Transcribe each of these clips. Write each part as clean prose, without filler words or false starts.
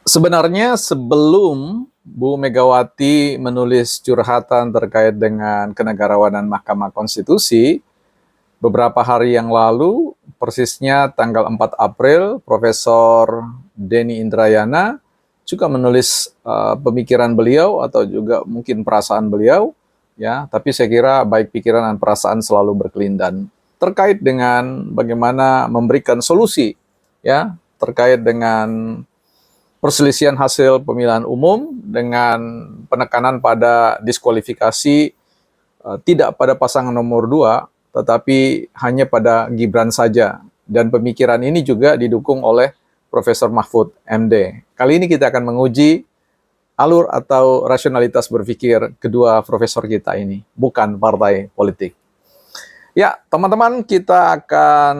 Sebenarnya sebelum Bu Megawati menulis curhatan terkait dengan kenegarawanan Mahkamah Konstitusi, beberapa hari yang lalu, persisnya tanggal 4 April, Profesor Denny Indrayana juga menulis pemikiran beliau atau juga mungkin perasaan beliau, ya. Tapi saya kira baik pikiran dan perasaan selalu berkelindan terkait dengan bagaimana memberikan solusi, ya, terkait dengan perselisihan hasil pemilihan umum dengan penekanan pada diskualifikasi tidak pada pasangan nomor 2, tetapi hanya pada Gibran saja. Dan pemikiran ini juga didukung oleh Profesor Mahfud MD. Kali ini kita akan menguji alur atau rasionalitas berpikir kedua profesor kita ini, bukan partai politik. Ya, teman-teman, kita akan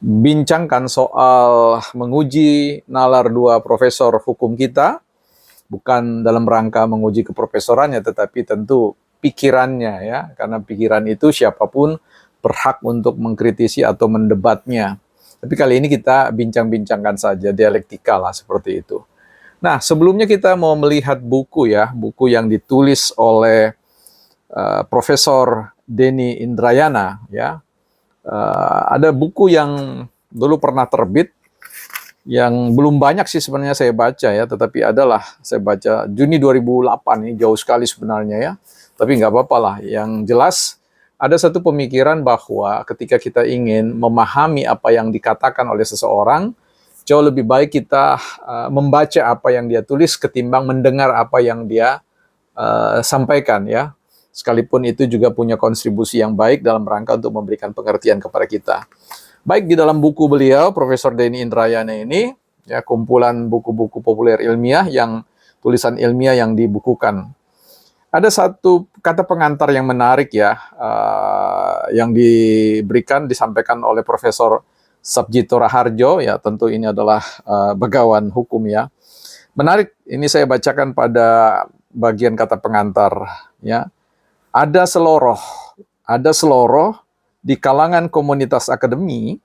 bincangkan soal menguji nalar dua profesor hukum kita, bukan dalam rangka menguji keprofesorannya, tetapi tentu pikirannya, ya, karena pikiran itu siapapun berhak untuk mengkritisi atau mendebatnya. Tapi kali ini kita bincang-bincangkan saja, dialektika lah seperti itu. Nah, sebelumnya kita mau melihat buku, ya, buku yang ditulis oleh Profesor Denny Indrayana, ya. Ada buku yang dulu pernah terbit, yang belum banyak sih sebenarnya saya baca, ya, tetapi adalah saya baca Juni 2008, ini jauh sekali sebenarnya, ya, tapi nggak apa-apa lah. Yang jelas ada satu pemikiran bahwa ketika kita ingin memahami apa yang dikatakan oleh seseorang, jauh lebih baik kita membaca apa yang dia tulis ketimbang mendengar apa yang dia sampaikan, ya. Sekalipun itu juga punya kontribusi yang baik dalam rangka untuk memberikan pengertian kepada kita. Baik di dalam buku beliau, Profesor Denny Indrayana ini, ya, kumpulan buku-buku populer ilmiah yang tulisan ilmiah yang dibukukan. Ada satu kata pengantar yang menarik, ya, yang disampaikan oleh Profesor Sabjito Raharjo, ya, tentu ini adalah begawan hukum, ya. Menarik, ini saya bacakan pada bagian kata pengantar, ya. Ada seloroh di kalangan komunitas akademi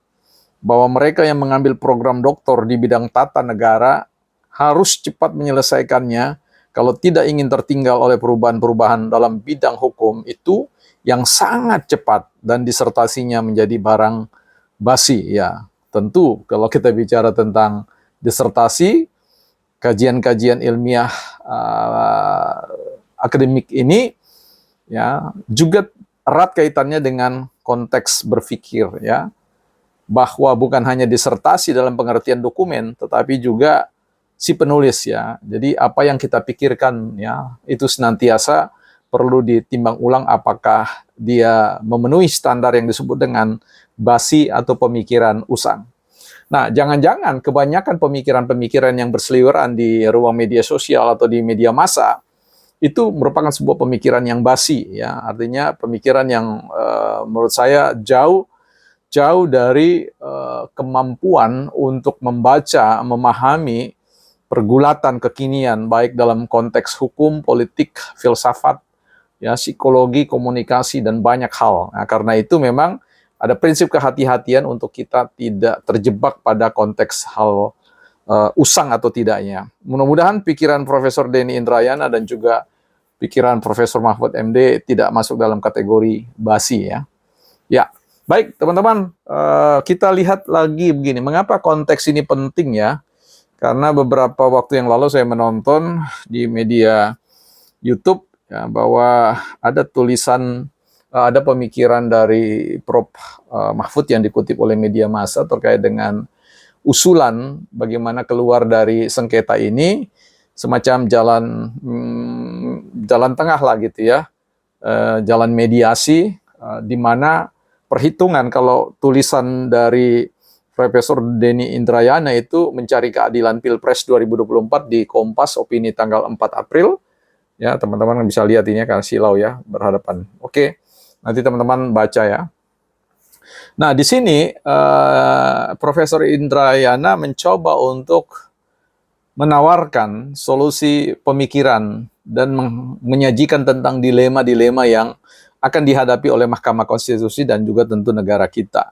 bahwa mereka yang mengambil program doktor di bidang tata negara harus cepat menyelesaikannya kalau tidak ingin tertinggal oleh perubahan-perubahan dalam bidang hukum itu yang sangat cepat dan disertasinya menjadi barang basi. Ya, tentu kalau kita bicara tentang disertasi, kajian-kajian ilmiah akademik ini, ya, juga erat kaitannya dengan konteks berpikir, ya, bahwa bukan hanya disertasi dalam pengertian dokumen, tetapi juga si penulis, ya. Jadi apa yang kita pikirkan, ya, itu senantiasa perlu ditimbang ulang apakah dia memenuhi standar yang disebut dengan basi atau pemikiran usang. Nah, jangan-jangan kebanyakan pemikiran-pemikiran yang berseliweran di ruang media sosial atau di media massa itu merupakan sebuah pemikiran yang basi, ya, artinya pemikiran yang menurut saya jauh dari kemampuan untuk membaca, memahami pergulatan kekinian baik dalam konteks hukum, politik, filsafat, ya, psikologi, komunikasi dan banyak hal. Nah, karena itu memang ada prinsip kehati-hatian untuk kita tidak terjebak pada konteks hal usang atau tidaknya. Mudah-mudahan pikiran Profesor Denny Indrayana dan juga pikiran Profesor Mahfud MD tidak masuk dalam kategori basi, ya. Ya, baik teman-teman, kita lihat lagi begini, mengapa konteks ini penting, ya? Karena beberapa waktu yang lalu saya menonton di media YouTube, ya, bahwa ada tulisan, ada pemikiran dari Prof. Mahfud yang dikutip oleh media massa terkait dengan usulan bagaimana keluar dari sengketa ini, semacam jalan tengah lah gitu, ya, jalan mediasi, di mana perhitungan kalau tulisan dari Profesor Denny Indrayana itu mencari keadilan Pilpres 2024 di Kompas opini tanggal 4 April, ya, teman-teman bisa lihat ini kan silau, ya, berhadapan. Oke, nanti teman-teman baca, ya. Nah, di sini Profesor Indrayana mencoba untuk menawarkan solusi pemikiran dan menyajikan tentang dilema-dilema yang akan dihadapi oleh Mahkamah Konstitusi dan juga tentu negara kita.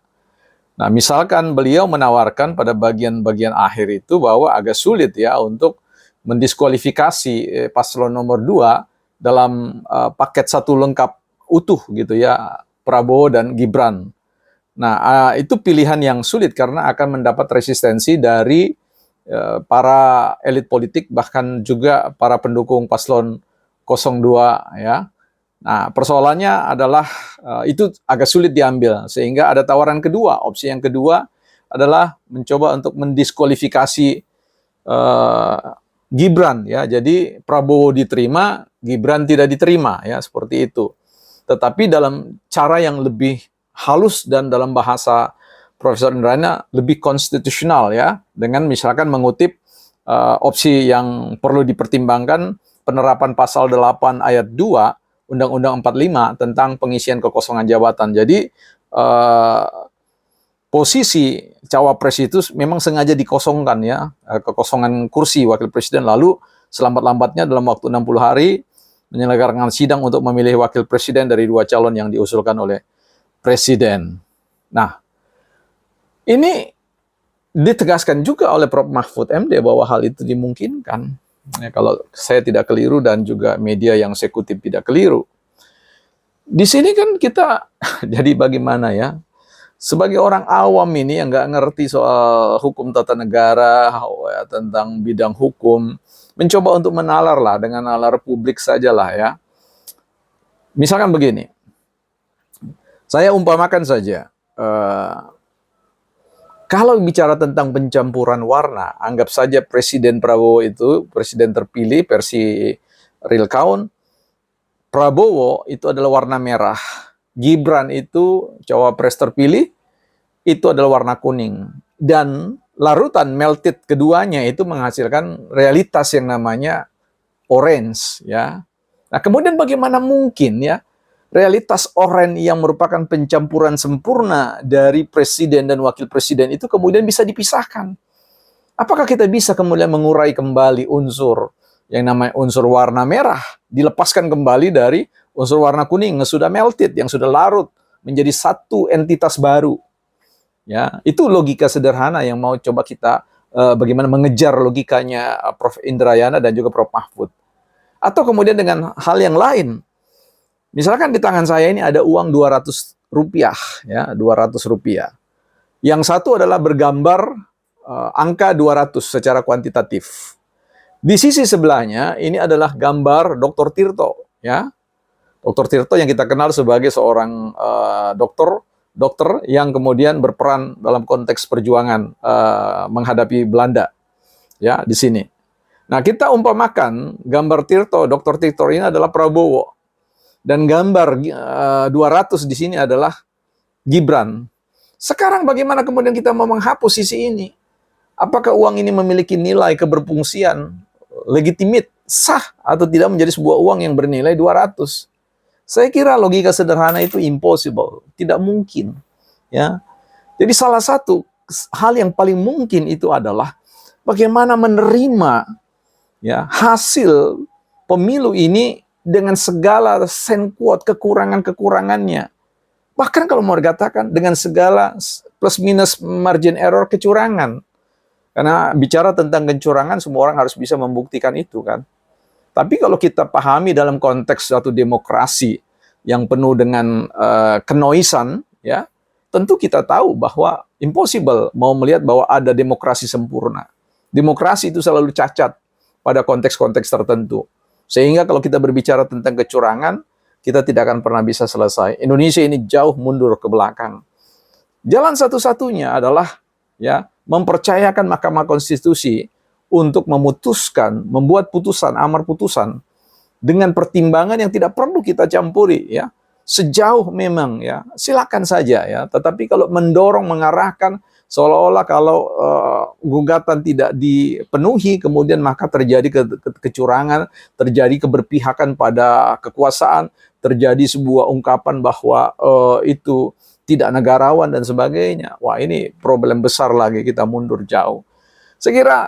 Nah, misalkan beliau menawarkan pada bagian-bagian akhir itu bahwa agak sulit ya untuk mendiskualifikasi paslon nomor 2 dalam paket satu lengkap utuh gitu ya, Prabowo dan Gibran. Nah, itu pilihan yang sulit karena akan mendapat resistensi dari para elit politik, bahkan juga para pendukung paslon 02 ya. Nah, persoalannya adalah itu agak sulit diambil, sehingga ada tawaran kedua. Opsi yang kedua adalah mencoba untuk mendiskualifikasi Gibran ya. Jadi Prabowo diterima, Gibran tidak diterima ya, seperti itu. Tetapi dalam cara yang lebih halus dan dalam bahasa Profesor Indrayana lebih konstitusional ya, dengan misalkan mengutip opsi yang perlu dipertimbangkan, penerapan pasal 8 ayat 2 Undang-Undang 45 tentang pengisian kekosongan jabatan. Jadi posisi cawapres itu memang sengaja dikosongkan ya, kekosongan kursi wakil presiden, lalu selambat-lambatnya dalam waktu 60 hari menyelenggarakan sidang untuk memilih wakil presiden dari 2 calon yang diusulkan oleh presiden. Nah, ini ditegaskan juga oleh Prof. Mahfud MD bahwa hal itu dimungkinkan. Ya, kalau saya tidak keliru dan juga media yang saya kutip tidak keliru. Di sini kan kita jadi bagaimana ya? Sebagai orang awam ini yang nggak ngerti soal hukum tata negara, ya, tentang bidang hukum, mencoba untuk menalar lah dengan nalar publik sajalah ya. Misalkan begini, saya umpamakan saja, kalau bicara tentang pencampuran warna, anggap saja Presiden Prabowo itu presiden terpilih versi real count, Prabowo itu adalah warna merah, Gibran itu cawapres terpilih, itu adalah warna kuning. Dan larutan melted keduanya itu menghasilkan realitas yang namanya orange ya. Nah, kemudian bagaimana mungkin ya realitas oranye yang merupakan pencampuran sempurna dari presiden dan wakil presiden itu kemudian bisa dipisahkan? Apakah kita bisa kemudian mengurai kembali unsur yang namanya unsur warna merah, dilepaskan kembali dari unsur warna kuning yang sudah melted, yang sudah larut menjadi satu entitas baru? Ya, itu logika sederhana yang mau coba kita bagaimana mengejar logikanya Prof. Indrayana dan juga Prof. Mahfud. Atau kemudian dengan hal yang lain. Misalkan di tangan saya ini ada uang 200 rupiah, ya, 200 rupiah. Yang satu adalah bergambar angka 200 secara kuantitatif. Di sisi sebelahnya ini adalah gambar Dr. Tirto, ya. Dr. Tirto yang kita kenal sebagai seorang dokter yang kemudian berperan dalam konteks perjuangan menghadapi Belanda, ya, di sini. Nah, kita umpamakan gambar Tirto, Dr. Tirto ini adalah Prabowo. Dan gambar 200 di sini adalah Gibran. Sekarang bagaimana kemudian kita mau menghapus sisi ini? Apakah uang ini memiliki nilai keberfungsian, legitimit, sah, atau tidak menjadi sebuah uang yang bernilai 200? Saya kira logika sederhana itu impossible, tidak mungkin. Ya. Jadi salah satu hal yang paling mungkin itu adalah bagaimana menerima ya hasil pemilu ini dengan segala senkuat kekurangan-kekurangannya. Bahkan kalau mau dikatakan dengan segala plus minus margin error kecurangan. Karena bicara tentang kecurangan semua orang harus bisa membuktikan itu kan. Tapi kalau kita pahami dalam konteks suatu demokrasi yang penuh dengan kenoisan, ya, tentu kita tahu bahwa impossible mau melihat bahwa ada demokrasi sempurna. Demokrasi itu selalu cacat pada konteks-konteks tertentu. Sehingga kalau kita berbicara tentang kecurangan, kita tidak akan pernah bisa selesai. Indonesia ini jauh mundur ke belakang. Jalan satu-satunya adalah ya mempercayakan Mahkamah Konstitusi untuk memutuskan, membuat putusan, amar putusan dengan pertimbangan yang tidak perlu kita campuri ya. Sejauh memang ya, silakan saja ya. Tetapi kalau mendorong, mengarahkan seolah-olah kalau gugatan tidak dipenuhi, kemudian maka terjadi kecurangan, terjadi keberpihakan pada kekuasaan, terjadi sebuah ungkapan bahwa itu tidak negarawan dan sebagainya. Wah, ini problem besar lagi, kita mundur jauh. Saya kira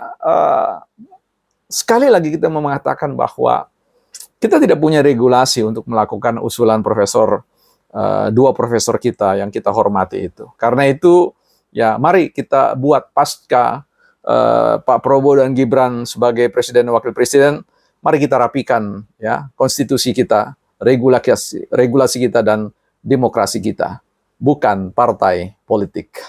sekali lagi kita mengatakan bahwa kita tidak punya regulasi untuk melakukan usulan dua profesor kita yang kita hormati itu. Karena itu Ya, mari kita buat pasca Pak Prabowo dan Gibran sebagai presiden dan wakil presiden, mari kita rapikan ya konstitusi kita, regulasi kita dan demokrasi kita, bukan partai politik.